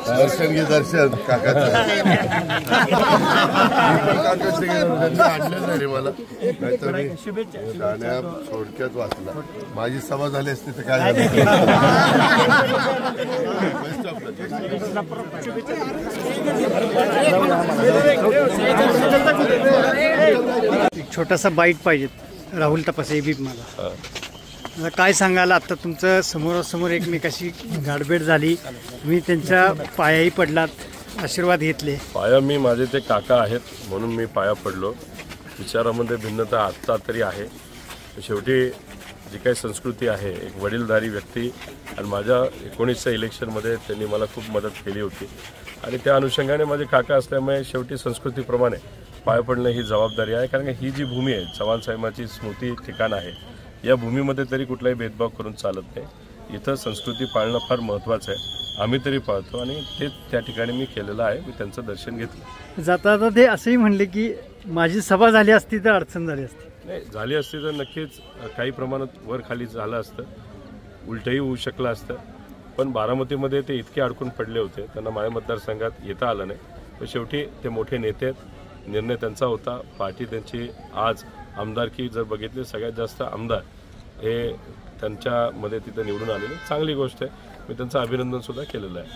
दर्शन घे दर्शन काकाचं आणलं नाही रे मला, नाहीतर मी गाण्या थोडक्यात वाचला. माझी सभा झाली असती तर काय झालं. एक छोटासा बाईट पाहिजे राहुल तपासे एबीप मला. काय सांगाल, आता तुमचं समोरासमोर एकमेकाशी गाठभेट झाली, तुम्ही त्यांच्या पायाही पडलात, आशीर्वाद घेतले. पाया मी माझे ते काका आहेत म्हणून मी पाया पडलो. विचारामध्ये भिन्नता आत्ता तरी आहे. शेवटी जी काही संस्कृती आहे, एक वडीलधारी व्यक्ती आणि माझ्या 19च्या इलेक्शनमध्ये त्यांनी मला खूप मदत केली होती आणि त्या अनुषंगाने माझे काका असल्यामुळे शेवटी संस्कृतीप्रमाणे पाया पडणं ही जबाबदारी आहे. कारण ही जी भूमी आहे, चव्हाण साहेबांची स्मृती ठिकाण आहे, या भूमीमध्ये तरी कुठलाही भेदभाव करून चालत नाही. इथं संस्कृती पाळणं फार महत्त्वाचं आहे. आम्ही तरी पाळतो आणि ते त्या ठिकाणी मी केलेलं आहे. मी त्यांचं दर्शन घेतलं. जाता जाता ते असंही म्हणले की माझी सभा झाली असती तर अडचण झाली असती. नाही, झाली असती तर नक्कीच काही प्रमाणात वर खाली झालं असतं, उलटंही होऊ शकलं असतं. पण बारामतीमध्ये ते इतके अडकून पडले होते, त्यांना माझ्या मतदारसंघात येता आलं नाही. पण शेवटी ते मोठे नेते आहेत, निर्णय त्यांचा होता. पार्टी त्यांची आज आमदारकी जर बघितली, सगळ्यात जास्त आमदार हे त्यांच्यामध्ये तिथं निवडून आलेले, चांगली गोष्ट आहे. मी त्यांचं अभिनंदन सुद्धा केलेलं आहे.